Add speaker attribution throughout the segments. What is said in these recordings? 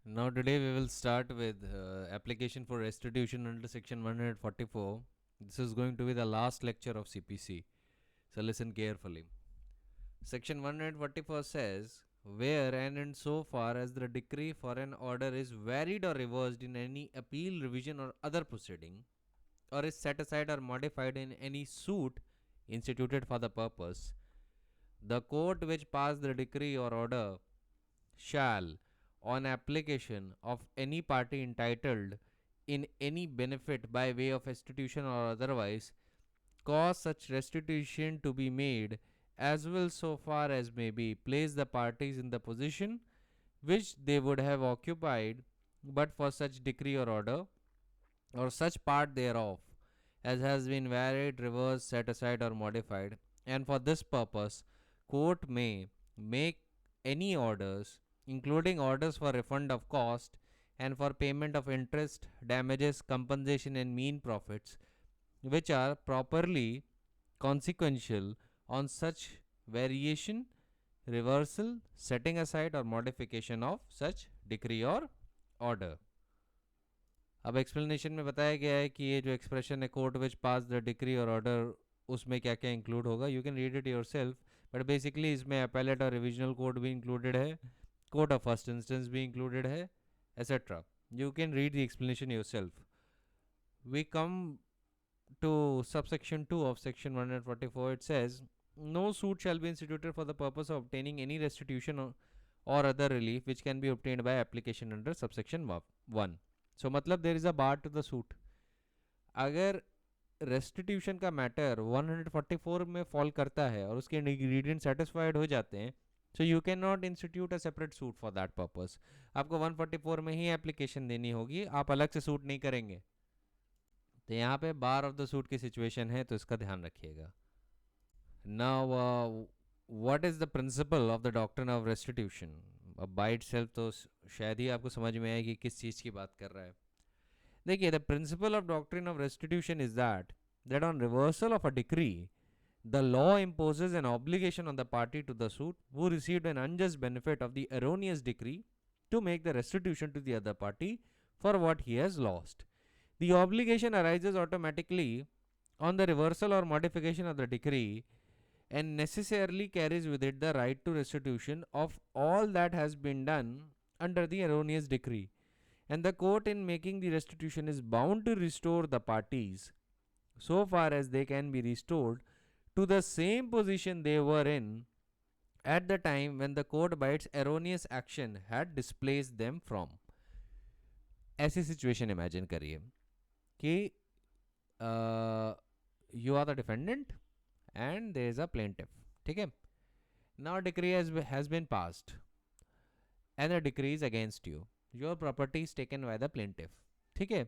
Speaker 1: Now today we will start with application for restitution under section 144. This is going to be the last lecture of CPC. So listen carefully. Section 144 says, where and in so far as the decree for an order is varied or reversed in any appeal, revision or other proceeding, or is set aside or modified in any suit instituted for the purpose, the court which passed the decree or order shall, on application of any party entitled in any benefit by way of restitution or otherwise, cause such restitution to be made, as will so far as may be place the parties in the position which they would have occupied but for such decree or order, or such part thereof as has been varied, reversed, set aside, or modified, and for this purpose, court may make any orders, including orders for refund of cost and for payment of interest, damages, compensation, and mean profits, which are properly consequential on such variation, reversal, setting aside, or modification of such decree or order. अब explanation में बताया गया है कि ये जो expression है court which pass the decree और ऑर्डर, उसमें क्या क्या इंक्लूड होगा. You can read it yourself, but basically इसमें अपेलेट और रिविजनल कोर्ट भी इंक्लूडेड है, कोर्ट ऑफ फर्स्ट इंस्टेंस भी इंक्लूडेड है, etcetera. You can read the explanation yourself. We come to subsection 2 of section 144. It says, no suit shall be instituted for the purpose of obtaining any restitution or other relief which can be obtained by application under subsection 1. So मतलब there is a bar to the suit. अगर restitution का matter 144 में fall करता है और उसके ingredient satisfied हो जाते हैं, so you can not institute a separate suit for that purpose. आपको 144 में ही एप्लीकेशन देनी होगी, आप अलग से सूट नहीं करेंगे. तो यहाँ पे बार ऑफ द सूट की सिचुएशन है, तो इसका ध्यान रखिएगा. Now what is the principle of the doctrine of restitution. अब बाय इटसेल्फ तो शायद ही आपको समझ में आए कि किस चीज़ की बात कर रहा है. देखिए, the principle of doctrine of restitution is that on reversal of a decree the law imposes an obligation on the party to the suit who received an unjust benefit of the erroneous decree to make the restitution to the other party for what he has lost. The obligation arises automatically on the reversal or modification of the decree and necessarily carries with it the right to restitution of all that has been done under the erroneous decree. And the court, in making the restitution, is bound to restore the parties, so far as they can be restored, to the same position they were in at the time when the court by its erroneous action had displaced them from. ऐसी situation imagine करिए कि you are the defendant and there is a plaintiff. ठीक है. Now decree has been passed and the decree is against you. Your property is taken by the plaintiff. ठीक है.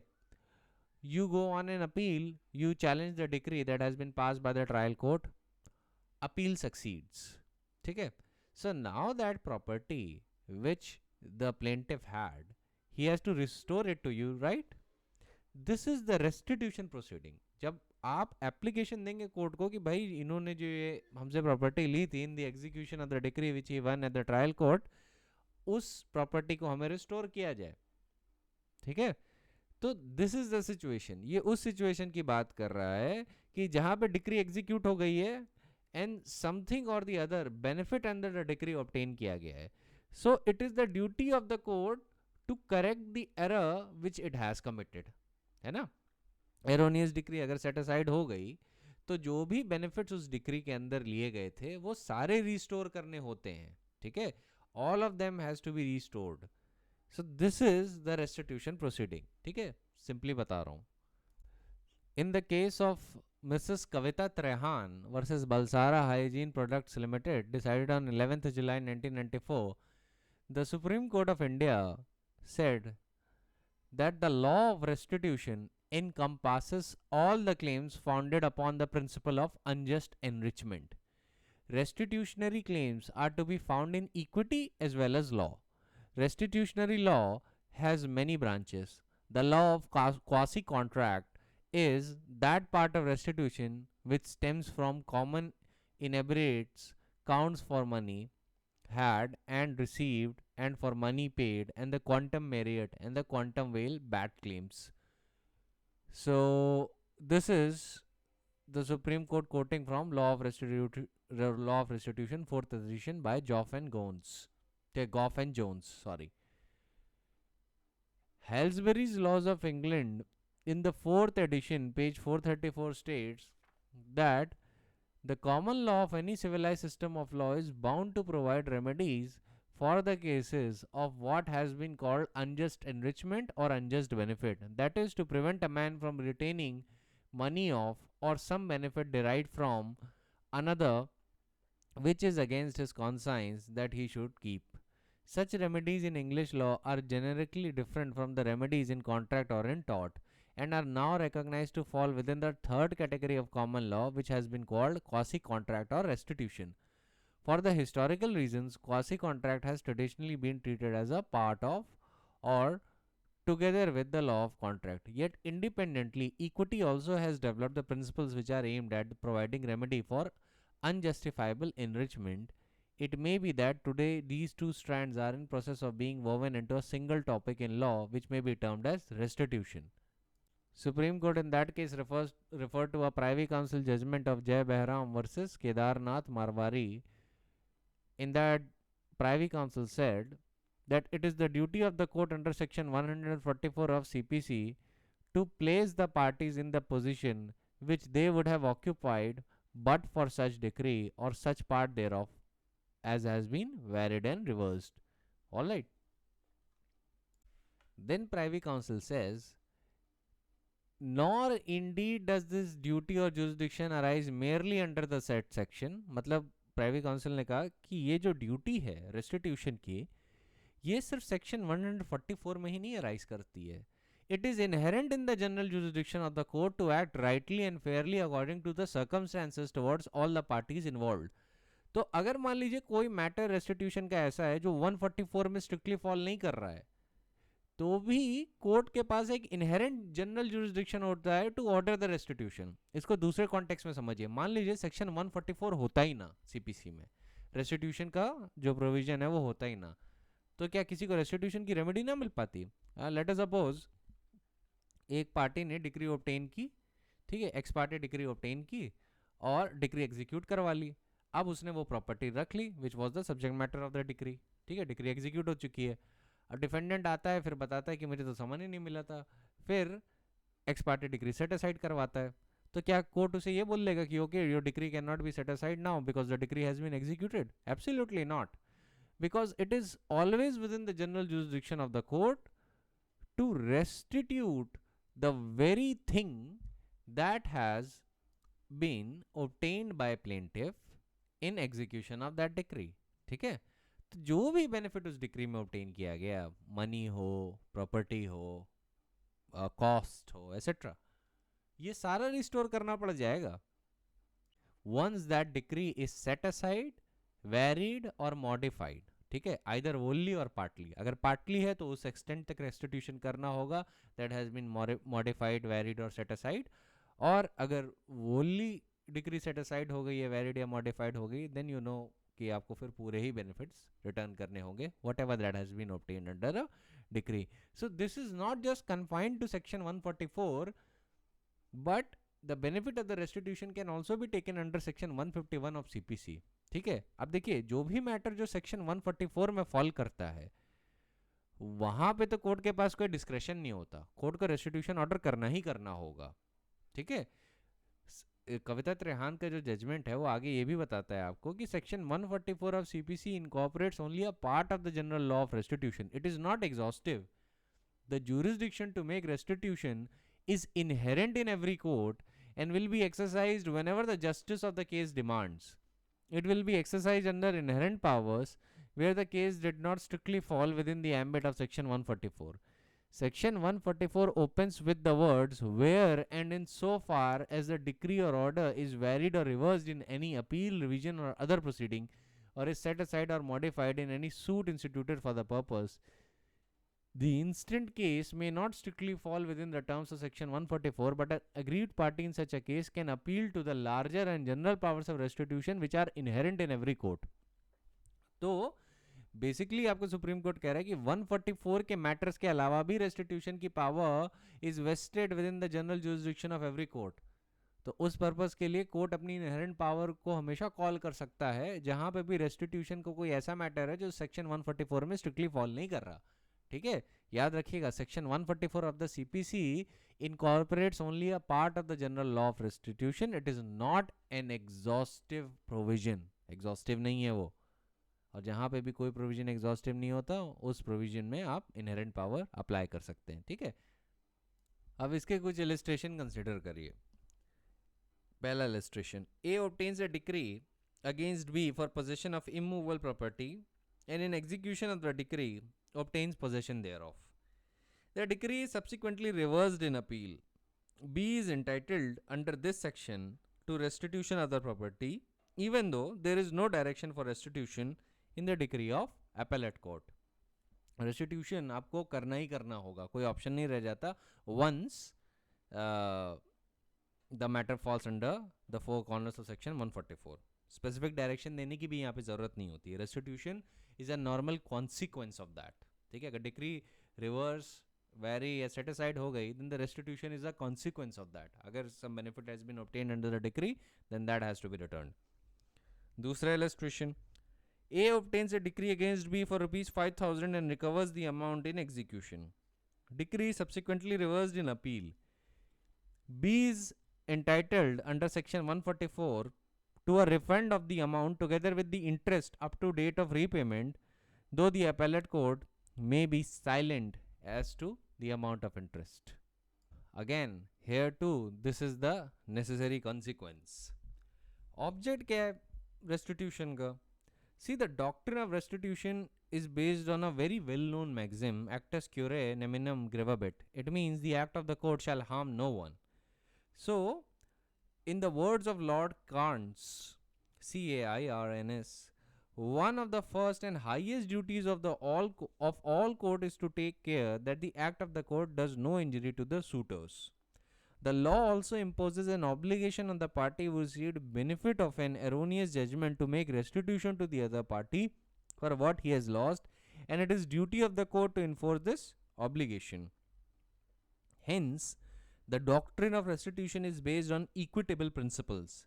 Speaker 1: You go on an appeal, you challenge the decree that has been passed by the trial court, appeal succeeds. ठीक है. So now that property which the plaintiff had, he has to restore it to you, right? This is the restitution proceeding. जब आप application देंगे court को कि भाई इन्होंने जो ये हमसे प्रॉपर्टी ली थी in the execution of the decree which he one at the trial court, उस प्रॉपर्टी को हमें रिस्टोर किया जाए. ठीक है. तो दिस इज द सिचुएशन. ये उस सिचुएशन की बात कर रहा है कि जहां पे डिक्री एग्जीक्यूट हो गई है एंड समथिंग और the other benefit under the decree obtain किया गया है. So it is the duty of the court to correct the error which it has committed. है ना. एरोनियस डिक्री अगर सेट असाइड हो गई तो जो भी बेनिफिट्स उस डिक्री के अंदर लिए गए थे वो सारे रिस्टोर करने होते हैं. ठीक है. All of them has to be restored. So this is the restitution proceeding. ठीक है. Simply बता रहा हूँ. In the case of Mrs. Kavita Trehan versus Balsara Hygiene Products Limited, decided on 11th July 1994, the Supreme Court of India said that the law of restitution encompasses all the claims founded upon the principle of unjust enrichment. Restitutionary claims are to be found in equity as well as law. Restitutionary law has many branches. The law of quasi-contract is that part of restitution which stems from common inebriates, counts for money had and received and for money paid, and the quantum merit and the quantum whale bat claims. So this is the Supreme Court quoting from Law of Restitution, 4th edition by Goff and Jones. Goff and Jones, sorry. Halsbury's Laws of England in the 4th edition, page 434 states that the common law of any civilized system of law is bound to provide remedies for the cases of what has been called unjust enrichment or unjust benefit. That is, to prevent a man from retaining money of or some benefit derived from another which is against his conscience that he should keep. Such remedies in English law are generically different from the remedies in contract or in tort, and are now recognized to fall within the third category of common law, which has been called quasi-contract or restitution. For the historical reasons, quasi-contract has traditionally been treated as a part of or together with the law of contract. Yet independently, equity also has developed the principles which are aimed at providing remedy for unjustifiable enrichment. It may be that today these two strands are in process of being woven into a single topic in law, which may be termed as restitution. Supreme Court in that case referred to a Privy Council judgment of Jai Behram versus Kedarnath Marwari. In that, Privy Council said that it is the duty of the court under section 144 of CPC to place the parties in the position which they would have occupied but for such decree or such part thereof as has been varied and reversed. Alright. Then Privy Council says, nor indeed does this duty or jurisdiction arise merely under the said section. मतलब privy council ने कहा कि ये जो duty है restitution की, ये सिर्फ सेक्शन 144 में ही नहीं अराइज करती है. It is inherent in the general jurisdiction of the court to act rightly and fairly according to the circumstances towards all the parties involved. तो अगर मान लीजिए कोई मैटर रेस्टिट्यूशन का ऐसा है जो 144 में स्ट्रिक्टली फॉल नहीं कर रहा है, तो भी कोर्ट के पास एक इनहेरेंट जनरल जुरिस्डिक्शन होता है टू ऑर्डर द रेस्टिट्यूशन. इसको दूसरे कॉन्टेक्स्ट में समझिए. मान लीजिए सेक्शन 144 होता ही ना सीपीसी में, रेस्टिट्यूशन का जो प्रोविजन है वो होता ही ना, तो क्या किसी को रेस्टिट्यूशन की रेमेडी ना मिल पाती? लेट अस सपोज एक पार्टी ने डिक्री ऑब्टेन की, ठीक है, एक्स पार्टी डिक्री ऑब्टेन की और डिक्री एग्जीक्यूट करवा ली. अब उसने वो प्रॉपर्टी रख ली which was the subject matter of the decree. ठीक है, डिक्री एग्जीक्यूट हो चुकी है. अब डिफेंडेंट आता है, फिर बताता है कि मुझे तो समन ही नहीं मिला था. फिर x party decree set aside करवाता है. तो क्या कोर्ट उसे ये बोल लेगा कि okay your decree can not be set aside now because the decree has been executed? Absolutely not, because it is always within the general jurisdiction of the court to restitute the very thing that has been obtained by plaintiff in execution of that decree. ठीक है, तो जो भी benefit उस decree में obtain किया गया, money हो, प्रॉपर्टी हो, कॉस्ट हो, एसेट्रा, ये सारा रिस्टोर करना पड़ जाएगा once that decree is set aside, varied और मॉडिफाइड. ठीक है, आइदर वोनली और पार्टली. अगर पार्टली है तो उस एक्सटेंट तक रेस्टिट्यूशन करना होगा that has been modified, varied और सेट असाइड. और अगर वोनली डिक्री सेट असाइड हो गई है, वेरिड या मॉडिफाइड हो गई, देन यू नो कि आपको फिर पूरे ही बेनिफिट्स रिटर्न करने होंगे whatever that has been obtained under a decree. So this is not just confined to section 144 बट the benefit of the restitution can also be taken under section 151 of CPC. ठीक है, अब देखिए जो भी matter जो section 144 में fall करता है वहां पे तो कोर्ट के पास कोई डिस्क्रेशन नहीं होता, कोर्ट को रेस्टिट्यूशन ऑर्डर करना ही करना होगा. ठीक है, कविता त्रेहान का जो जजमेंट है वो आगे ये भी बताता है आपको कि section 144 of CPC incorporates only a part of the general law of restitution. It is not exhaustive. The jurisdiction to make restitution is inherent in every court and will be exercised whenever the justice of the case demands. It will be exercised under inherent powers where the case did not strictly fall within the ambit of section 144. Section 144 opens with the words where and in so far as the decree or order is varied or reversed in any appeal, revision or other proceeding, or is set aside or modified in any suit instituted for the purpose. The instant case may not strictly fall within the terms of section 144, but an aggrieved party in such a case can appeal to the larger and general powers of restitution which are inherent in every court. तो basically आपको supreme court कह रहा है कि 144 के matters के अलावा भी रेस्टिट्यूशन की power is wasted with in the general jurisdiction of every court. तो उस पर्पस के लिए कोर्ट अपनी इनहेरेंट पावर को हमेशा कॉल कर सकता है जहां पे भी रेस्टिट्यूशन को कोई ऐसा मैटर है जो सेक्शन 144 में स्ट्रिक्टली फॉल नहीं कर रहा। ठीक है, याद रखिएगा section 144 of the CPC incorporates only a part of the general law of restitution. It is not an exhaustive provision. exhaustive नहीं है वो, और जहाँ पे भी कोई प्रोविजन एग्जॉस्टिव नहीं होता उस प्रोविजन में आप इनहेरेंट पावर अप्लाई कर सकते हैं। ठीक है, अब इसके कुछ इलिस्ट्रेशन कंसिडर करिए। पहला illustration, A obtains a decree against B for possession of immovable property and in execution of the decree obtains possession thereof. The decree is subsequently reversed in appeal. B is entitled under this section to restitution of the property even though there is no direction for restitution in the decree of appellate court. Restitution आपको करना ही करना होगा, कोई option नहीं रह जाता once the matter falls under the four corners of section 144. Specific direction देने की भी यहाँ पे ज़रूरत नहीं होती है। Restitution is a normal consequence of that. ठीक है, अगर decree reverse वैरी या set aside हो गई then the restitution is a consequence of that. अगर some benefit has been obtained under the decree then that has to be returned. दूसरा illustration, A obtains a decree against B for rupees 5,000 and recovers the amount in execution. Decree subsequently reversed in appeal. B is entitled under section 144 to a refund of the amount together with the interest up to date of repayment, though the appellate court may be silent as to the amount of interest. Again, here too, this is the necessary consequence. Object क्या है restitution का? See, the doctrine of restitution is based on a very well-known maxim, actus curiae neminem grevabit. It means the act of the court shall harm no one. So, in the words of Lord Cairns, C-A-I-R-N-S, one of the first and highest duties of all court is to take care that the act of the court does no injury to the suitors. The law also imposes an obligation on the party who received benefit of an erroneous judgment to make restitution to the other party for what he has lost, and it is duty of the court to enforce this obligation. Hence, the doctrine of restitution is based on equitable principles.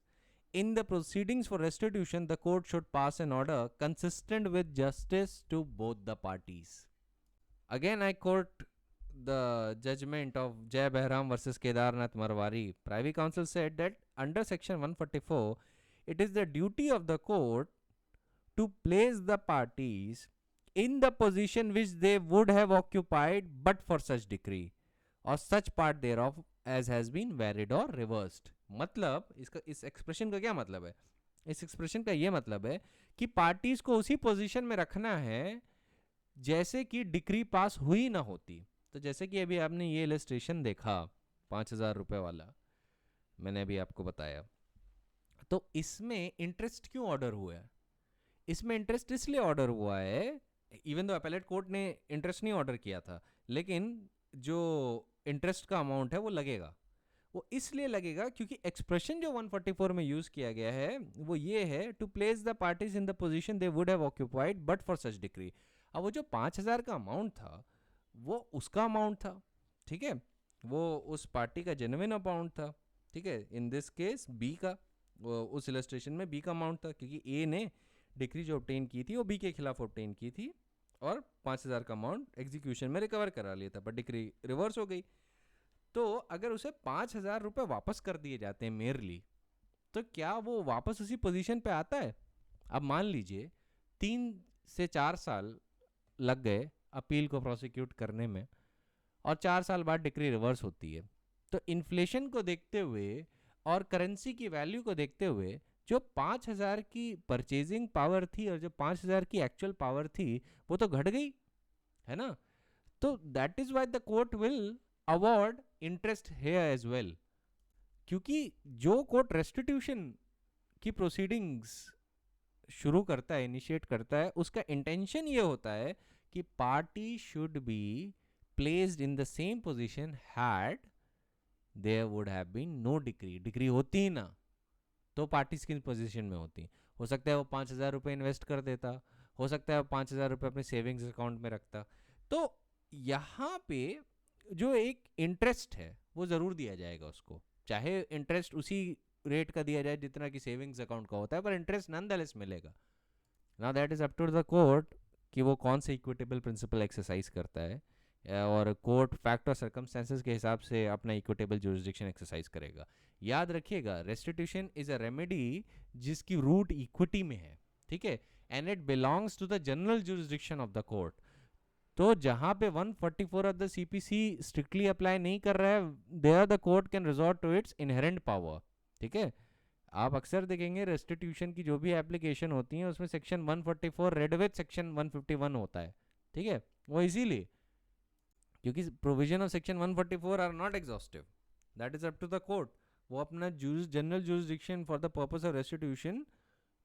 Speaker 1: In the proceedings for restitution, the court should pass an order consistent with justice to both the parties. Again, I quote the judgment of Jai Behram versus Kedarnath Marwari. Privy Council said that under section 144, it is the duty of the court to place the parties in the position which they would have occupied but for such decree or such part thereof as has been varied or reversed. मतलब इसका इस expression का क्या मतलब है? इस expression का ये मतलब है कि पार्टीज को उसी पोजीशन में रखना है जैसे कि डिक्री पास हुई ना होती। तो जैसे कि अभी आपने ये इलस्ट्रेशन देखा 5,000 रुपये वाला, मैंने अभी आपको बताया, तो इसमें इंटरेस्ट क्यों ऑर्डर हुआ है? इसमें इंटरेस्ट इसलिए ऑर्डर हुआ है, इवन दो अपीलेट कोर्ट ने इंटरेस्ट नहीं ऑर्डर किया था, लेकिन जो इंटरेस्ट का अमाउंट है वो लगेगा। वो इसलिए लगेगा क्योंकि एक्सप्रेशन जो 144 में यूज किया गया है वो ये है, to place the parties in the position they would have occupied but for such decree. अब वो जो 5,000 का अमाउंट था वो उसका अमाउंट था, ठीक है, वो उस पार्टी का जेन्युइन अमाउंट था, ठीक है। इन दिस केस बी का, वो उस इलस्ट्रेशन में बी का अमाउंट था क्योंकि ए ने डिक्री जो ऑब्टेन की थी वो बी के खिलाफ ऑब्टेन की थी और 5,000 का अमाउंट एग्जीक्यूशन में रिकवर करा लिया था, पर डिक्री रिवर्स हो गई। तो अगर उसे 5,000 रुपये वापस कर दिए जाते हैं मेयरली, तो क्या वो वापस उसी पोजीशन पे आता है? अब मान लीजिए 3 से 4 साल लग गए अपील को प्रोसिक्यूट करने में और 4 साल बाद डिक्री रिवर्स होती है, तो इन्फ्लेशन को देखते हुए और करेंसी की वैल्यू को देखते हुए जो 5,000 की परचेजिंग पावर थी और जो 5,000 की एक्चुअल पावर थी वो तो घट गई है ना। तो that is why the court will award interest here as well, क्योंकि जो कोर्ट रेस्टिट्यूशन की प्रोसीडिंग्स शुरू करता है, इनिशिएट करता है, उसका इंटेंशन ये होता है कि party should be placed in the same position had there would have been no decree. Decree होती ही ना तो पार्टीज किस पोजीशन में होती? हो सकता है वो 5,000 रुपये इन्वेस्ट कर देता, हो सकता है 5,000 रुपये अपने सेविंग्स अकाउंट में रखता। तो यहाँ पे जो एक इंटरेस्ट है वो ज़रूर दिया जाएगा उसको, चाहे इंटरेस्ट उसी रेट का दिया जाए जितना कि सेविंग्स अकाउंट का होता है, पर इंटरेस्ट नॉनदलेस मिलेगा। Now that is up to the court कि वो कौन से इक्विटेबल प्रिंसिपल एक्सरसाइज करता है, और कोर्ट फैक्ट और सर्कमस्टेंसेस के हिसाब से अपना इक्विटेबल जुरिस्डिक्शन एक्सरसाइज करेगा। याद रखिएगा, रेस्टिट्यूशन इज अ रेमेडी जिसकी रूट इक्विटी में है, ठीक है, and it belongs to the general jurisdiction of the court. तो जहां पे 144 of the CPC strictly apply नहीं कर रहा है, there the court can resort to its inherent power, ठीक है। आप अक्सर देखेंगे रेस्टिट्यूशन की जो भी एप्लीकेशन होती है उसमें सेक्शन 144 रेड विद सेक्शन 151 होता है, ठीक है। वो इजीली क्योंकि provision of section 144 are not exhaustive, that is up to the court. वो अपना general jurisdiction for the purpose of restitution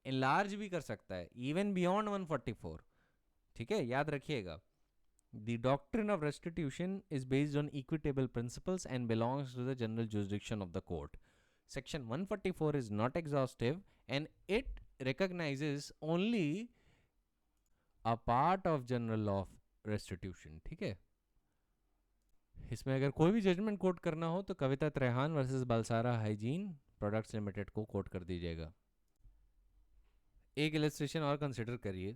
Speaker 1: enlarge भी कर सकता है इवन बियॉन्ड 144, ठीक है, याद रखिएगा। The doctrine of restitution is based on equitable principles and belongs to the general jurisdiction of the court. Section 144 is not exhaustive and it recognizes only a part of general law of restitution, ठीक है। इसमें अगर कोई भी judgement coat करना हो तो Kavita Trehan versus Balsara hygiene products limited को कोट कर दीजिएगा। एक इलस्ट्रेशन और कंसिडर करिए।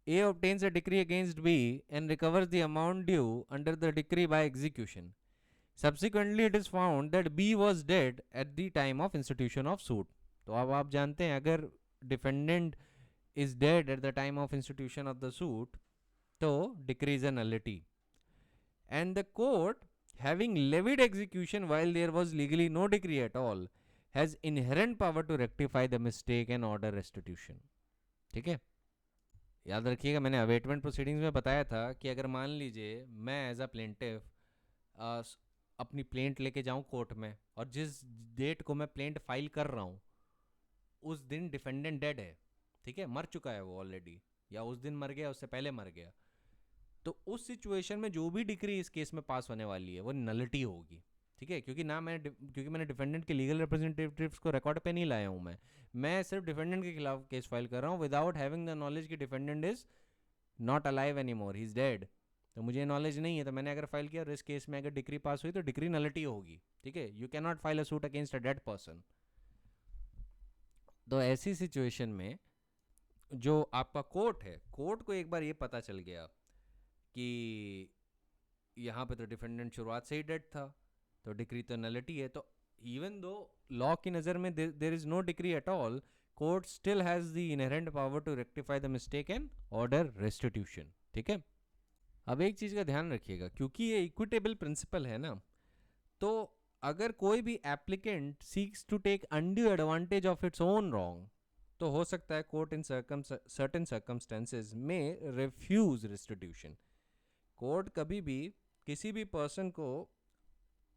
Speaker 1: A obtains a decree against B and recovers the amount due under the decree by execution. Subsequently, it is found that B was dead at the time of institution of suit. तो अब आप जानते हैं अगर defendant is dead at the time of institution of the suit, तो decree is a nullity. And the court, having levied execution while there was legally no decree at all, has inherent power to rectify the mistake and order restitution. ठीक है, याद रखिएगा मैंने abetment proceedings में बताया था कि अगर मान लीजिए मैं एज अ प्लेंटिव अपनी प्लेंट लेके जाऊं कोर्ट में और जिस डेट को मैं प्लेंट फाइल कर रहा हूं उस दिन डिफेंडेंट डेड है, ठीक है, मर चुका है वो ऑलरेडी, या उस दिन मर गया उससे पहले मर गया, तो उस सिचुएशन में जो भी डिक्री इस केस में पास होने वाली है वो नलिटी होगी, ठीक है। क्योंकि मैंने डिफेंडेंट के लीगल रिप्रेजेंटेटिव्स को रिकॉर्ड पे नहीं लाया हूँ, मैं सिर्फ डिफेंडेंट के खिलाफ केस फाइल कर रहा हूँ विदाउट हैविंग द नॉलेज कि defendant is not alive any more, he is dead. तो मुझे नॉलेज नहीं है, तो मैंने अगर फाइल किया और इस केस में अगर डिक्री पास हुई तो डिक्री नलिटी होगी, ठीक है। You can not file a suit against a dead person. तो ऐसी सिचुएशन में जो आपका कोर्ट है, कोर्ट को एक बार ये पता चल गया कि यहाँ पे तो डिफेंडेंट शुरुआत से ही डेड था, तो डिक्री तो नलिटी है, तो इवन दो लॉ की नज़र में there is no decree at all, court still has the inherent power to rectify the mistake and order restitution, ठीक है। अब एक चीज़ का ध्यान रखिएगा, क्योंकि ये इक्विटेबल प्रिंसिपल है ना, तो अगर कोई भी applicant seeks to take undue advantage of its own wrong, तो हो सकता है कोर्ट इन सर्टेन सर्कमस्टेंसेज में रिफ्यूज रेस्टिट्यूशन। कोर्ट कभी भी किसी भी पर्सन को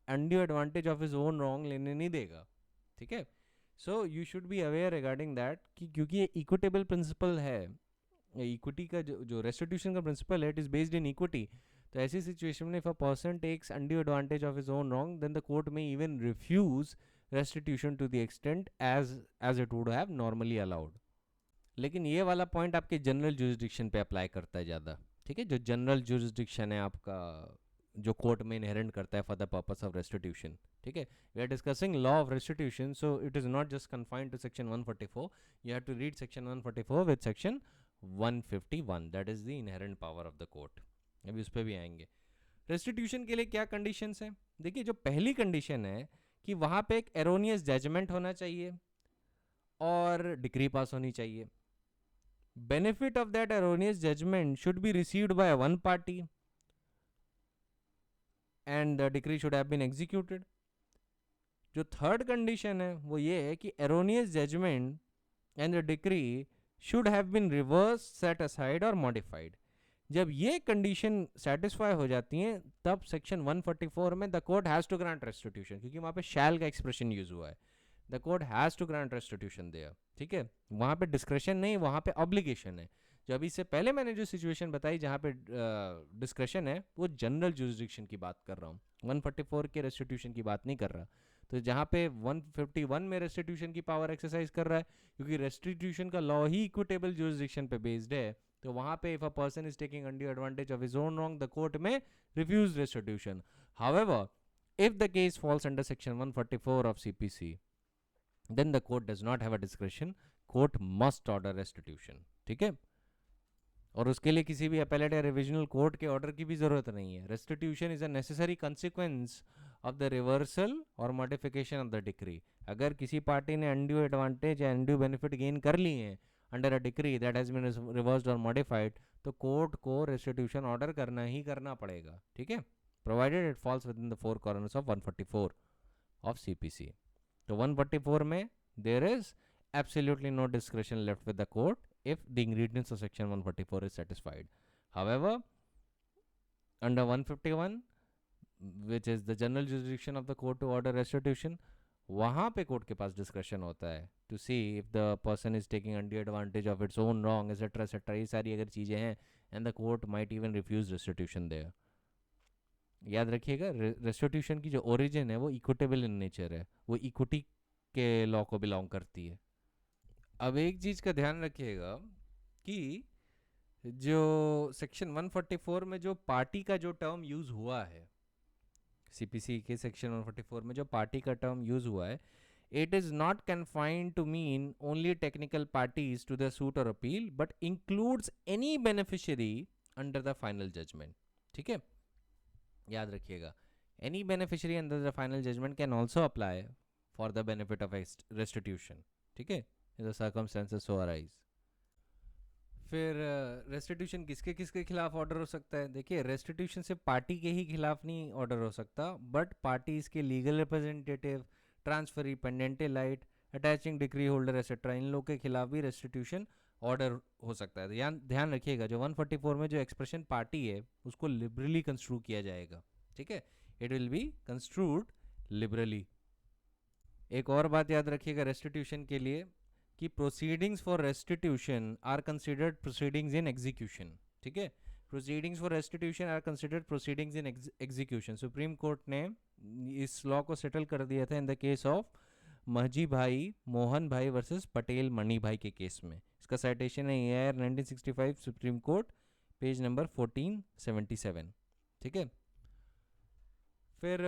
Speaker 1: undue advantage of his own wrong लेने नहीं देगा, ठीक है। So you should be aware regarding that कि क्योंकि ये इक्विटेबल प्रिंसिपल है, इक्विटी का जो रेस्टिट्यूशन का प्रिंसिपल है, it is based in equity. तो ऐसी सिचुएशन में if a person takes undue advantage of his own wrong, then the court may even refuse restitution to the extent as it would have normally allowed. लेकिन ये वाला point आपके general jurisdiction पे apply करता है ज़्यादा, ठीक है। जो जनरल जुरिस्डिक्शन है आपका, जो कोर्ट में इनहेरेंट करता है for the purpose of restitution, ठीक है। We are discussing law of restitution, so it is not just confined to section 144, you have to read section 144 with section 151, that is the inherent power of the court. अभी उस पर भी आएंगे। Restitution के लिए क्या कंडीशंस हैं? देखिए, जो पहली कंडीशन है कि वहाँ पे एक एरोनियस जजमेंट होना चाहिए और डिक्री पास होनी चाहिए। Benefit of that erroneous judgment should be received by one party and the decree should have been executed. जो थर्ड कंडीशन है वो ये है कि erroneous judgment and the decree should have been reverse, set aside और modified. जब ये condition satisfy हो जाती हैं तब सेक्शन 144 में the court has to grant restitution, क्योंकि वहाँ पे शैल का एक्सप्रेशन यूज हुआ है, the court has to grant restitution there, ठीक है। वहाँ पे डिस्क्रेशन नहीं, वहाँ पे ऑब्लिगेशन है। जो अभी इससे पहले मैंने जो सिचुएशन बताई जहाँ पे डिस्क्रेशन है, वो जनरल जुरिस्डिक्शन की बात कर रहा हूँ, 144 के रेस्टिट्यूशन की बात नहीं कर रहा। तो जहाँ पे 151 में रेस्टिट्यूशन की पावर एक्सरसाइज कर रहा है, क्योंकि रेस्टिट्यूशन का लॉ ही इक्विटेबल जुरिस्डिक्शन पे बेस्ड है, तो वहाँ पे if a person is taking undue advantage of his own wrong, the court may refuse restitution. However, if the case falls under section 144 of CPC, then the court does not have a discretion. Court must order restitution. ठीक है, और उसके लिए किसी भी appellate या revisional court के order की भी ज़रूरत नहीं है. Restitution is a necessary consequence of the reversal or modification of the decree. अगर किसी पार्टी ने undue advantage या undue benefit gain कर ली है under a decree that has been reversed or modified, तो कोर्ट को restitution order करना ही करना पड़ेगा. ठीक है, provided it falls within the four corners of 144 of CPC. तो 144 में there is absolutely no discretion left with the court if the ingredients of section 144 is satisfied. However, under 151, which is the general jurisdiction of the court to order restitution, वहाँ पे court के पास discretion होता है to see if the person is taking under advantage of its own wrong et cetera et cetera, ये सारी अगर चीज़ें हैं, and the court might even refuse restitution there. याद रखिएगा, रेस्टिट्यूशन की जो ओरिजिन है वो इक्विटेबल इन नेचर है, वो इक्विटी के लॉ को बिलोंग करती है. अब एक चीज़ का ध्यान रखिएगा कि जो सेक्शन 144 में जो पार्टी का जो टर्म यूज़ हुआ है, सीपीसी के सेक्शन 144 में जो पार्टी का टर्म यूज़ हुआ है, it is not confined to mean only technical parties to the suit or appeal, but includes any beneficiary under the final judgement. ठीक है, याद रखिएगा, any beneficiary under the final judgement can also apply for the benefit of restitution. ठीक है, the circumstances so arise. फिर restitution किसके किसके खिलाफ ऑर्डर हो सकता है? देखिए, रेस्टिट्यूशन से पार्टी के ही खिलाफ नहीं ऑर्डर हो सकता, बट पार्टीज के legal representative, transferee, pendente lite, attaching decree holder etcetera, इन लोग के खिलाफ भी रेस्टिट्यूशन ऑर्डर हो सकता है. ध्यान रखिएगा, जो 144 में जो एक्सप्रेशन पार्टी है उसको लिबरली कंस्ट्रू किया जाएगा. ठीक है, it will be construed liberally. एक और बात याद रखिएगा रेस्टिट्यूशन के लिए कि proceedings for restitution are considered proceedings in execution. ठीक है, proceedings for restitution are considered proceedings in execution. Supreme court ने इस लॉ को सेटल कर दिया था in the case of Mahjibhai Mohan भाई वर्सेस पटेल मणि भाई के केस में. इसका साइटेशन है AIR 1965 supreme court, page number 1477. ठीक है, फिर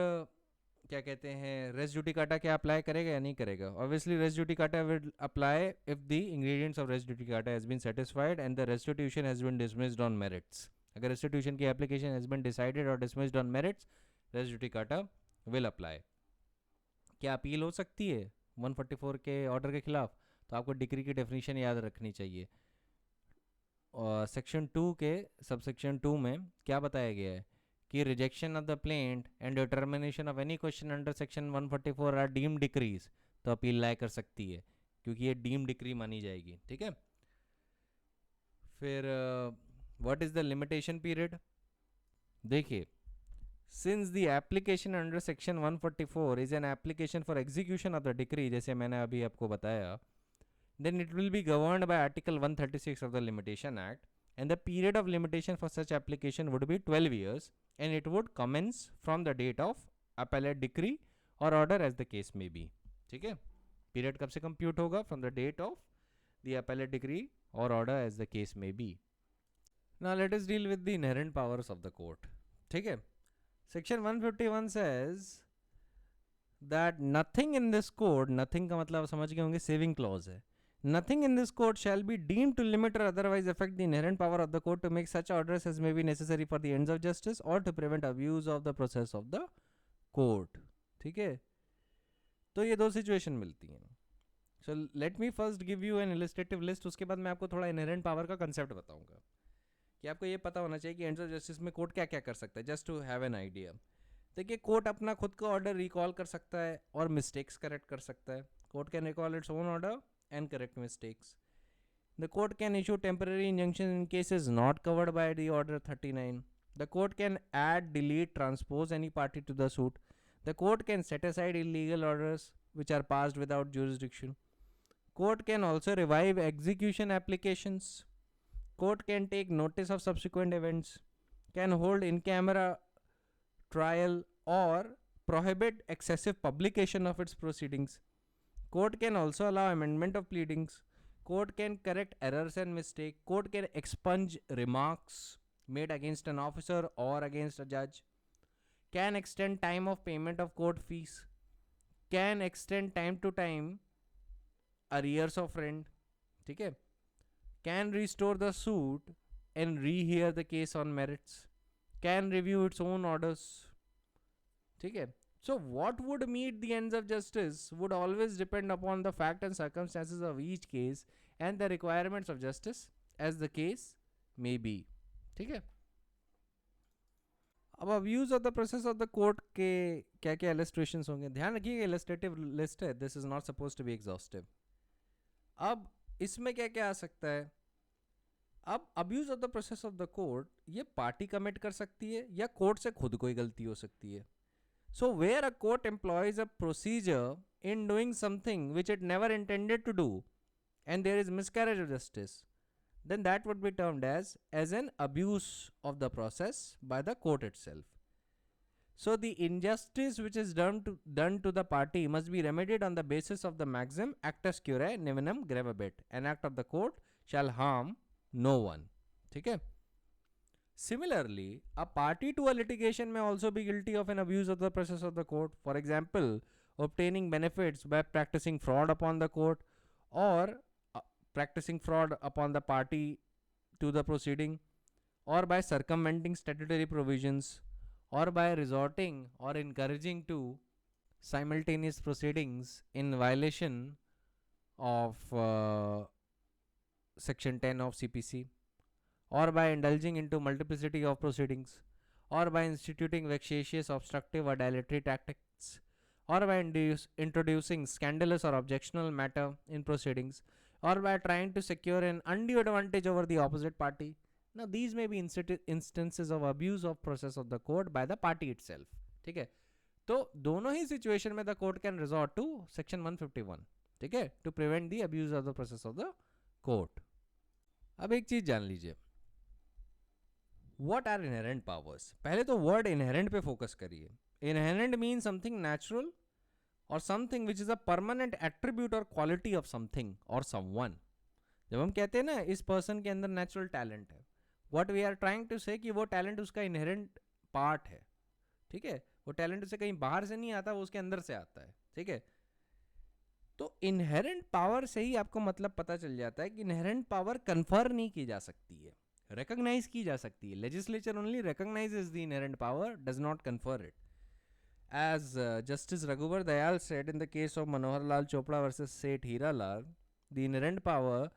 Speaker 1: क्या कहते हैं, रेस जुडिकाटा क्या अप्लाई करेगा या नहीं करेगा? Obviously res judicata will apply if the ingredients of res judicata has been satisfied and the restitution has been dismissed on merits. अगर रेस्टिट्यूशन की एप्लीकेशन हैज बीन डिसाइडेड और dismissed on merits, res judicata will apply. क्या appeal हो सकती है 144 के order के खिलाफ? तो आपको डिक्री की डेफिनेशन याद रखनी चाहिए. और सेक्शन 2 के सबसेक्शन 2 में क्या बताया गया है कि rejection of the plaint and determination of any question under section 144 are deemed decrees, तो अपील लाए कर सकती है क्योंकि ये डीम्ड डिक्री मानी जाएगी. ठीक है, फिर what is the limitation period? देखिए, since the application under section 144 is an application for execution of the decree, जैसे मैंने अभी आपको बताया, then it will be governed by Article 136 of the Limitation Act, and the period of limitation for such application would be 12 years, and it would commence from the date of appellate decree or order as the case may be. ठीक है, period कब से compute होगा? From the date of the appellate decree or order as the case may be. Now let us deal with the inherent powers of the court. ठीक है, section 151 says that nothing in this code, nothing का मतलब समझ गए होंगे, saving clause है. Nothing in this code shall be deemed to limit or otherwise affect the inherent power of the court to make such orders as may be necessary for the ends of justice or to prevent abuse of the process of the court. ठीक है, तो ये दो situation मिलती हैं. So let me first give you an illustrative list. उसके बाद मैं आपको थोड़ा inherent power का कंसेप्ट बताऊंगा कि आपको ये पता होना चाहिए कि एंड्स ऑफ जस्टिस में कोर्ट क्या क्या कर सकता है, just to have an idea. देखिए, कोर्ट अपना खुद का ऑर्डर रिकॉल कर सकता है और मिस्टेक्स करेक्ट कर सकता है. Court can recall its own order and correct mistakes. The court can issue temporary injunctions in cases not covered by the order 39. The court can add, delete, transpose any party to the suit. The court can set aside illegal orders which are passed without jurisdiction. Court can also revive execution applications. Court can take notice of subsequent events, can hold in camera trial or prohibit excessive publication of its proceedings. Court can also allow amendment of pleadings. Court can correct errors and mistake. Court can expunge remarks made against an officer or against a judge. Can extend time of payment of court fees. Can extend time to time arrears of rent. ठीक है? Can restore the suit and rehear the case on merits. Can review its own orders. ठीक है? So what would meet the ends of justice would always depend upon the fact and circumstances of each case and the requirements of justice as the case may be. ठीक है? अब abuse of the process of the court के क्या क्या illustrations होंगे, ध्यान रखिएगा illustrative list है, this is not suppose to be exhaustive. अब इसमें क्या क्या आ सकता है. अब abuse of the process of the court ये पार्टी कमिट कर सकती है या कोर्ट से खुद कोई गलती हो सकती है. So where a court employs a procedure in doing something which it never intended to do and there is miscarriage of justice, then that would be termed as an abuse of the process by the court itself. So the injustice which is done to the party must be remedied on the basis of the maxim actus curiae nimium gravabit. An act of the court shall harm no one. ठीक है? Similarly, a party to a litigation may also be guilty of an abuse of the process of the court. For example, obtaining benefits by practicing fraud upon the court or practicing fraud upon the party to the proceeding, or by circumventing statutory provisions, or by resorting or encouraging to simultaneous proceedings in violation of Section 10 of CPC, or by indulging into multiplicity of proceedings, or by instituting vexatious, obstructive or dilatory tactics, or by introducing scandalous or objectionable matter in proceedings, or by trying to secure an undue advantage over the opposite party. Now these may be instances of abuse of process of the court by the party itself. ठीक है? तो दोनों ही situation में the court can resort to section 151. ठीक है? To prevent the abuse of the process of the court. अब एक चीज जान लीजिए, What are inherent powers? पहले तो वर्ड inherent पे फोकस करिए. Inherent means something natural or something which is a permanent attribute or quality of something or someone. जब हम कहते हैं ना इस पर्सन के अंदर नेचुरल टैलेंट है, what we are trying to say कि वो टैलेंट उसका इनहेरेंट पार्ट है. ठीक है? वो टैलेंट उसे कहीं बाहर से नहीं आता, वो उसके अंदर से आता है. ठीक है? तो इनहेरेंट पावर से ही आपको मतलब पता चल जाता है कि इनहेरेंट पावर कन्फर नहीं की जा सकती है, recognize की जा सकती है. Legislature only recognizes the inherent power, does not confer it. As Justice Raghuvar Dayal said in the case of Manohar Lal Chopra versus Seth Hiralal, the inherent power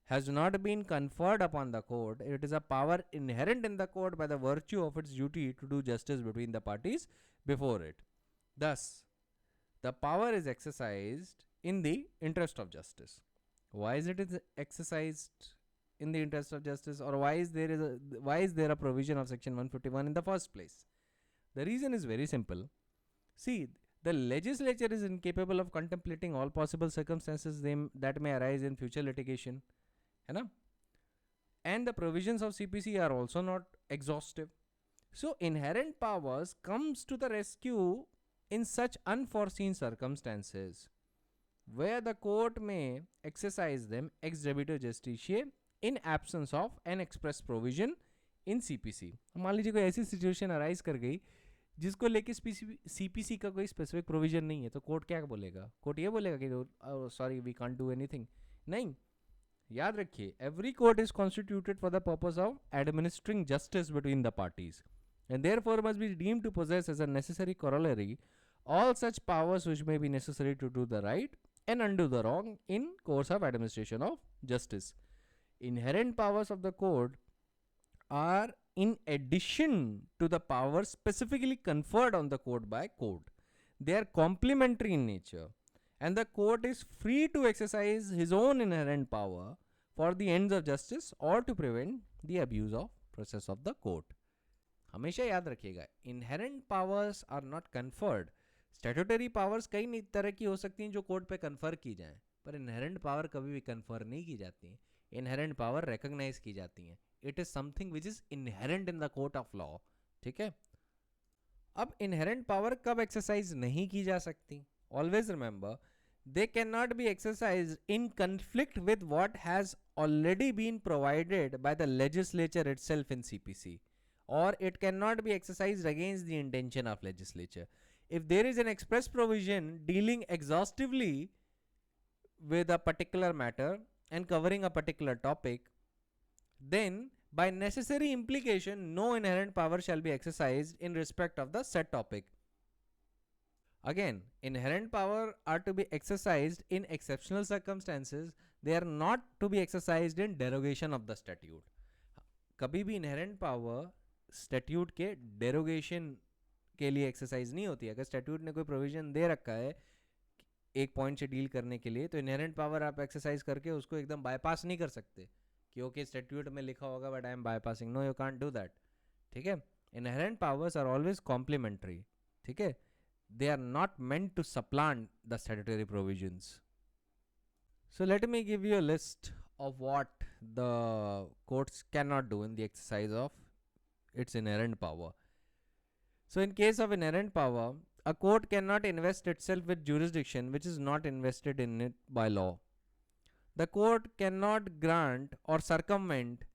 Speaker 1: has not been conferred upon the court. It is a power inherent in the court by the virtue of its duty to do justice between the parties before it. Thus, the power is exercised in the interest of justice. Why is it exercised in the interest of justice, or why is there a provision of section 151 in the first place? The reason is very simple. See, the legislature is incapable of contemplating all possible circumstances that may arise in future litigation, है ना? And the provisions of CPC are also not exhaustive. So inherent powers comes to the rescue in such unforeseen circumstances where the court may exercise them ex debito justitiae in absence of an express provision in CPC. मान लीजिए कोई ऐसी situation arise कर गई जिसको लेके CPC का कोई स्पेसिफिक प्रोविजन नहीं है, तो कोर्ट क्या बोलेगा? कोर्ट ये बोलेगा कि sorry we can't do anything. नहीं, याद रखिए, every court is constituted for the purpose of administering justice between the parties and therefore must be deemed to possess as a necessary corollary all such powers which may be necessary to do the right and undo the wrong in course of administration of justice. Inherent powers of the court are in addition to the powers specifically conferred on the court by court. They are complementary in nature, and the court is free to exercise his own inherent power for the ends of justice or to prevent the abuse of process of the court. हमेशा याद रखिएगा, inherent powers are not conferred. Statutory powers कई तरह की हो सकती हैं जो कोर्ट पे कन्फर की जाएं, पर inherent power कभी भी कन्फर नहीं की जाती हैं. Inherent power recognize की जाती हैं. It is something which is inherent in the court of law. ठीक है? अब inherent power कब exercise नहीं की जा सकती? Always remember, they cannot be exercised in conflict with what has already been provided by the legislature itself in CPC, or it cannot be exercised against the intention of legislature. If there is an express provision dealing exhaustively with a particular matter and covering a particular topic, then by necessary implication no inherent power shall be exercised in respect of the said topic. Again, inherent power are to be exercised in exceptional circumstances. They are not to be exercised in derogation of the statute. कभी भी inherent power statute के derogation के लिए exercise नहीं होती. अगर statute ने कोई प्रोविजन दे रखा है एक पॉइंट से डील करने के लिए, तो इनहेरेंट पावर आप एक्सरसाइज करके उसको एकदम बाईपास नहीं कर सकते कि ओके स्टैट्यूट में लिखा होगा but I am bypassing. No, you can't do that. ठीक है. Inherent powers are always complementary. ठीक है. They are not meant to supplant the statutory provisions. So let me give you a list of what the courts cannot do in the exercise of its inherent power. So in case of inherent power, a court cannot invest itself with jurisdiction which is not invested in it by law. The court cannot grant or circumvent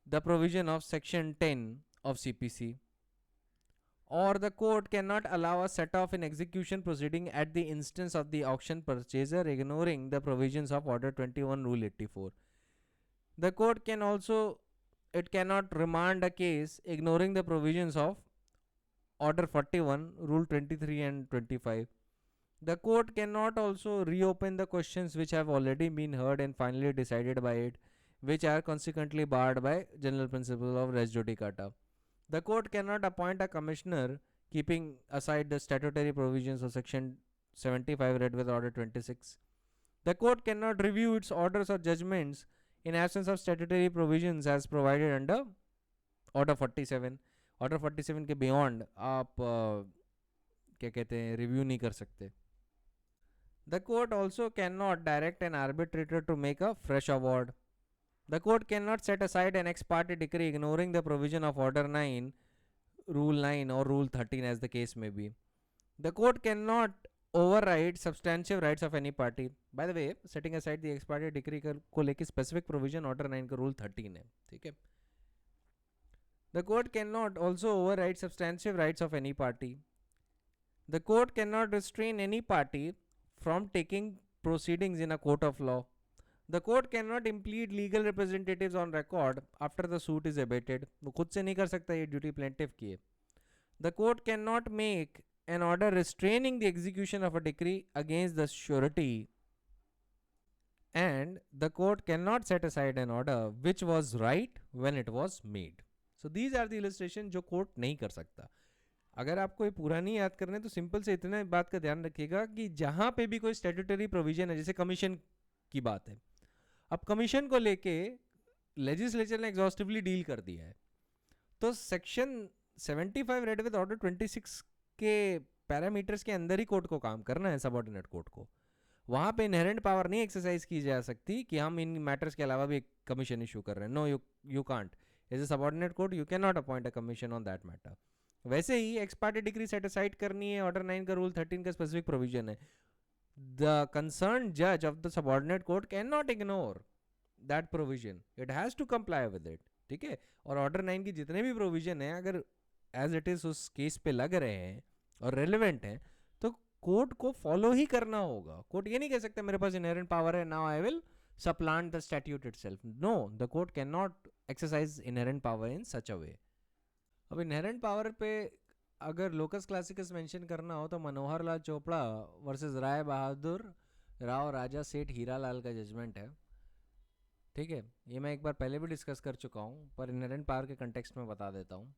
Speaker 1: the provision of section 10 of CPC, or the court cannot allow a set-off in execution proceeding at the instance of the auction purchaser, ignoring the provisions of Order 21 Rule 84. The court can also, it cannot remand a case ignoring the provisions of Order 41, Rule 23 and 25. The court cannot also reopen the questions which have already been heard and finally decided by it, which are consequently barred by general principle of res judicata. The court cannot appoint a commissioner keeping aside the statutory provisions of section 75 read with Order 26. The court cannot review its orders or judgments in absence of statutory provisions as provided under Order 47. Order 47 के beyond आप क्या कहते हैं review नहीं कर सकते. The court also cannot direct an arbitrator to make a fresh award. The court cannot set aside an ex parte decree ignoring the provision of Order 9, Rule 9 or Rule 13 as the case may be. The court cannot override substantive rights of any party. By the way, setting aside the ex parte decree को लेके specific provision Order 9 का Rule 13 है. ठीक है. The court cannot also override substantive rights of any party. The court cannot restrain any party from taking proceedings in a court of law. The court cannot impede legal representatives on record after the suit is abated. वो खुद से नहीं कर सकता, ये duty plaintiff की है. The court cannot make an order restraining the execution of a decree against the surety, and the court cannot set aside an order which was right when it was made. So these are the illustration जो court नहीं कर सकता. अगर आपको ये पूरा नहीं याद करना है तो सिंपल से इतना बात का ध्यान रखिएगा कि जहाँ पे भी कोई स्टैट्यूटरी प्रोविजन है, जैसे कमीशन की बात है, अब कमीशन को लेके लेजिस्लेचर ने एग्जॉस्टिवली डील कर दिया है, तो सेक्शन 75 रेड विद ऑर्डर 26 के पैरामीटर्स के अंदर ही कोर्ट को काम करना है, सबऑर्डिनेट कोर्ट को. वहाँ पे इनहेरेंट पावर नहीं एक्सरसाइज की जा सकती कि हम इन मैटर्स के अलावा भी एक कमीशन इशू कर रहे हैं. No, you can't. As a subordinate court you cannot appoint a commission on that matter. वैसे ही ex parte decree set aside करनी है, ऑर्डर 9 का रूल 13 का स्पेसिफिक प्रोविजन है. The concerned judge of the subordinate court cannot ignore that provision. It has to comply with it. ठीक है. और ऑर्डर 9 की जितने भी प्रोविजन है अगर एज इट इज उस केस पे लग रहे हैं और रेलिवेंट हैं तो कोर्ट को फॉलो ही करना होगा. कोर्ट ये नहीं कह सकता मेरे पास इनहेरेंट पावर है, now I will supplant the statute itself. No, the court cannot exercise inherent power in such a way. अब inherent power पे अगर लोकस क्लासिकस मेंशन करना हो तो मनोहर लाल चोपड़ा वर्सेस राय बहादुर राव राजा सेठ हीरालाल का जजमेंट है. ठीक है. ये मैं एक बार पहले भी डिस्कस कर चुका हूँ, पर इनहेरेंट पावर के कंटेक्स्ट में बता देता हूँ.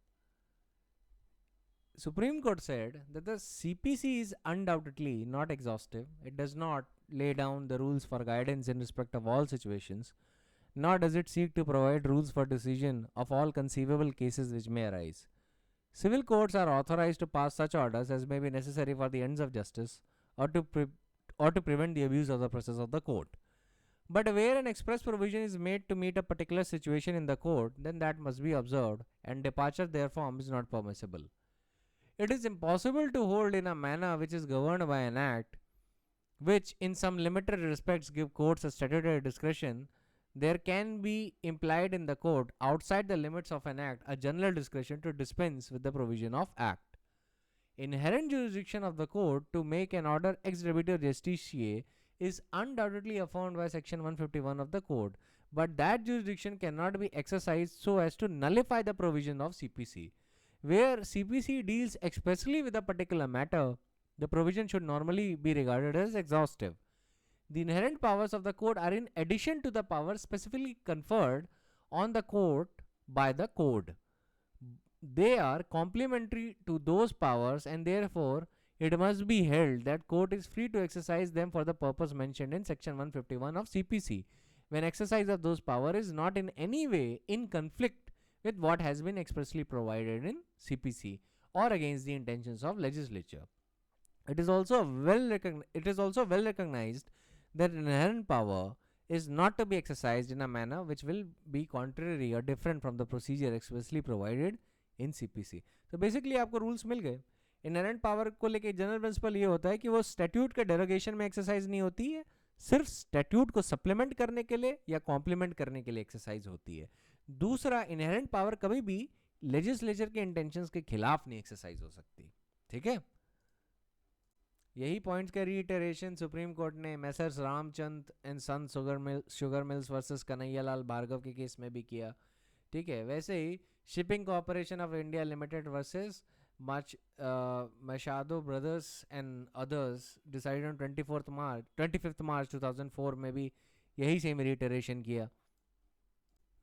Speaker 1: Supreme Court said that the CPC is undoubtedly not exhaustive. It does not lay down the rules for guidance in respect of all situations, nor does it seek to provide rules for decision of all conceivable cases which may arise. Civil courts are authorized to pass such orders as may be necessary for the ends of justice or to prevent the abuse of the process of the court. But where an express provision is made to meet a particular situation in the court, then that must be observed, and departure therefrom is not permissible. It is impossible to hold in a manner which is governed by an act which in some limited respects give courts a statutory discretion, there can be implied in the court, outside the limits of an act, a general discretion to dispense with the provision of act. Inherent jurisdiction of the court to make an order ex debito justitiae is undoubtedly affirmed by section 151 of the code, but that jurisdiction cannot be exercised so as to nullify the provision of CPC. Where CPC deals expressly with a particular matter, the provision should normally be regarded as exhaustive. The inherent powers of the code are in addition to the powers specifically conferred on the court by the code. They are complementary to those powers, and therefore it must be held that court is free to exercise them for the purpose mentioned in section 151 of CPC, when exercise of those powers is not in any way in conflict with what has been expressly provided in CPC or against the intentions of legislature. It is also well recognized that inherent power is not to be exercised in a manner which will be contrary or different from the procedure expressly provided in CPC. तो basically आपको rules मिल गए. Inherent power को लेके general principle ये होता है कि वो स्टैट्यूट के डेरोगेशन में एक्सरसाइज नहीं होती है, सिर्फ स्टैट्यूट को सप्लीमेंट करने के लिए या कॉम्प्लीमेंट करने के लिए एक्सरसाइज होती है. दूसरा, इनहेरेंट पावर कभी भी लेजिस्लेचर के इंटेंशंस के खिलाफ नहीं एक्सरसाइज हो सकती. ठीक है, यही पॉइंट्स का रीइटरेशन सुप्रीम कोर्ट ने messrs Ramchand and son sugar mills versus Kanhaiyalal Bhargav के केस में भी किया. ठीक है, वैसे ही shipping corporation of India limited versus Machado brothers and others decided on 25 March 2004 में भी यही सेम रीइटरेशन किया.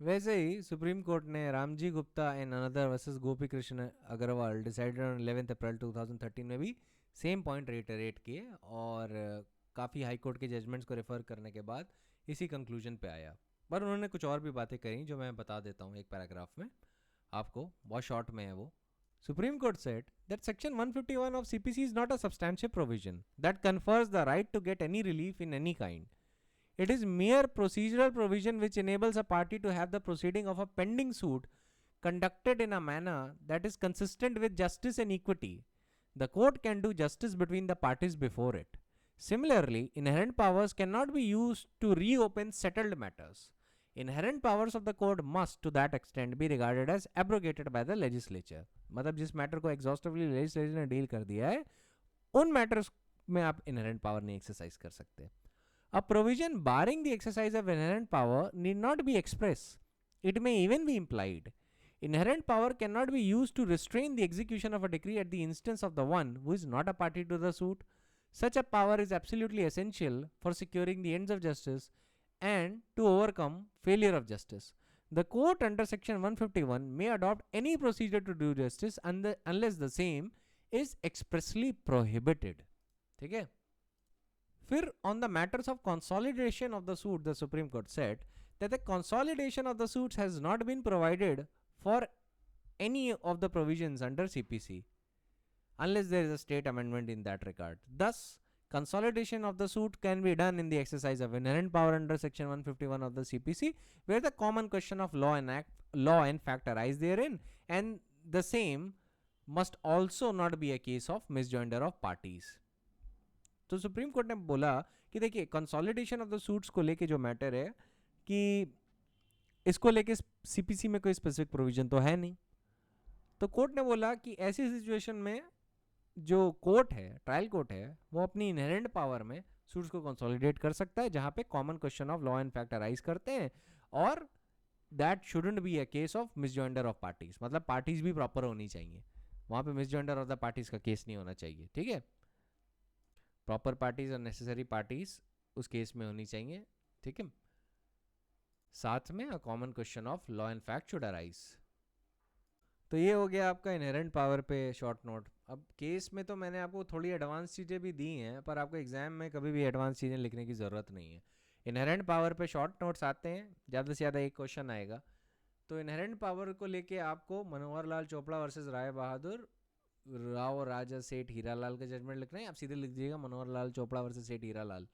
Speaker 1: वैसे ही सुप्रीम कोर्ट ने Ramji Gupta and another versus Gopi Krishna Agarwal decided on 11 April 2013 में भी सेम पॉइंट रिटरेट किए, और काफ़ी हाई कोर्ट के जजमेंट्स को रेफर करने के बाद इसी कंक्लूजन पे आया. पर उन्होंने कुछ और भी बातें करी जो मैं बता देता हूँ एक पैराग्राफ में आपको, बहुत शॉर्ट में है वो. Supreme Court said that Section 151 of CPC is not a substantive provision that confers the right to get any relief in any kind. It is mere procedural provision which enables a party to have the proceeding of a pending suit conducted in a manner that is consistent with justice and equity. The court can do justice between the parties before it. Similarly, inherent powers cannot be used to reopen settled matters. Inherent powers of the court must, to that extent, be regarded as abrogated by the legislature. मतलब जिस matter को exhaustively legislature ने deal कर दिया है, उन matters में आप इनहेरेंट पावर नहीं एक्सरसाइज कर सकते. A provision barring the exercise of inherent power need not be express. It may even be implied. Inherent power cannot be used to restrain the execution of a decree at the instance of the one who is not a party to the suit. Such a power is absolutely essential for securing the ends of justice and to overcome failure of justice. The court under section 151 may adopt any procedure to do justice unless the same is expressly prohibited. ठीक है, फिर on the matters of consolidation of the suit, the Supreme Court said that the consolidation of the suits has not been provided for any of the provisions under CPC unless there is a state amendment in that regard. Thus, consolidation of the suit can be done in the exercise of inherent power under section 151 of the CPC, where the common question of law and fact arise therein, and the same must also not be a case of misjoinder of parties. तो supreme court ने बोला कि देखिए consolidation of the suits को लेके जो matter है कि इसको लेके सीपीसी में कोई स्पेसिफिक प्रोविजन तो है नहीं, तो कोर्ट ने बोला कि ऐसी सिचुएशन में जो कोर्ट है, ट्रायल कोर्ट है, वो अपनी इनहेरेंट पावर में सूट्स को कंसोलिडेट कर सकता है जहां पे common question of law and fact arise करते हैं, और that shouldn't be a case of misjoinder of parties. मतलब पार्टीज भी प्रॉपर होनी चाहिए, वहां पे मिसजॉइंडर ऑफ द पार्टीज का केस नहीं होना चाहिए. ठीक है, प्रॉपर पार्टीज और नेसेसरी पार्टीज उस केस में होनी चाहिए. ठीक है, साथ में a common question of law and fact should arise. तो ये हो गया आपका इनहेरेंट पावर पे शॉर्ट नोट. अब केस में तो मैंने आपको थोड़ी एडवांस चीज़ें भी दी हैं, पर आपको एग्जाम में कभी भी एडवांस चीज़ें लिखने की ज़रूरत नहीं है. इनहेरेंट पावर पे शॉर्ट नोट्स आते हैं, ज़्यादा से ज़्यादा एक क्वेश्चन आएगा. तो इनहेरेंट पावर को लेके आपको मनोहर लाल चोपड़ा वर्सेस राय बहादुर राव राजा सेठ हीरालाल का जजमेंट लिखना है. आप सीधे लिख दीजिएगा मनोहर लाल चोपड़ा वर्सेस सेठ हीरालाल.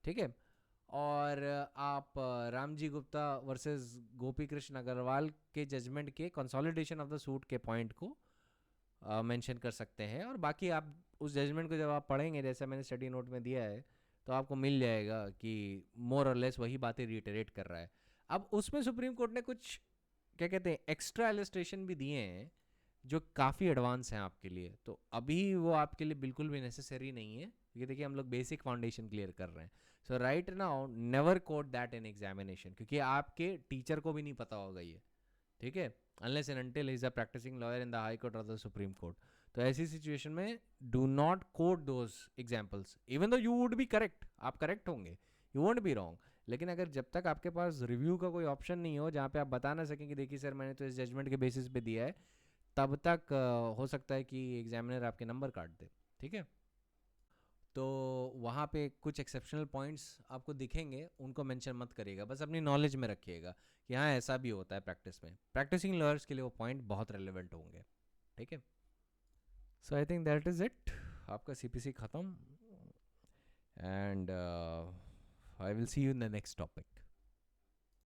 Speaker 1: ठीक है, और आप रामजी गुप्ता वर्सेस गोपी कृष्ण अग्रवाल के जजमेंट के कंसोलिडेशन ऑफ द सूट के पॉइंट को मेंशन कर सकते हैं. और बाकी आप उस जजमेंट को जब आप पढ़ेंगे, जैसे मैंने स्टडी नोट में दिया है, तो आपको मिल जाएगा कि मोर और लेस वही बातें रिटरेट कर रहा है। अब उसमें सुप्रीम कोर्ट ने कुछ क्या कहते हैं एक्स्ट्रा इलस्ट्रेशन भी दिए हैं जो काफ़ी एडवांस हैं आपके लिए, तो अभी वो आपके लिए बिल्कुल भी नेसेसरी नहीं है, क्योंकि देखिए हम लोग बेसिक फाउंडेशन क्लियर कर रहे हैं। So right now never quote that in examination, क्योंकि आपके टीचर को भी नहीं पता होगा ये, ठीक है, unless and until he is a practising lawyer in the high court और द सुप्रीम कोर्ट। तो ऐसी सिचुएशन में do not quote those examples, even though you would be correct, आप करेक्ट होंगे, यू वोंट बी रॉन्ग, लेकिन अगर जब तक आपके पास रिव्यू का कोई ऑप्शन नहीं हो जहाँ पे आप बता ना सकें कि देखिए सर मैंने तो इस जजमेंट के बेसिस पे दिया है, तब तक हो सकता है कि एग्जामिनर आपके नंबर काट दे, ठीक है। तो वहाँ पे कुछ एक्सेप्शनल पॉइंट्स आपको दिखेंगे, उनको मेंशन मत करिएगा, बस अपनी नॉलेज में रखिएगा कि हाँ ऐसा भी होता है प्रैक्टिस में, प्रैक्टिसिंग लॉयर्स के लिए वो पॉइंट बहुत रेलिवेंट होंगे, ठीक है। So I think that is it, आपका सीपीसी ख़त्म, and I will see you in the next topic.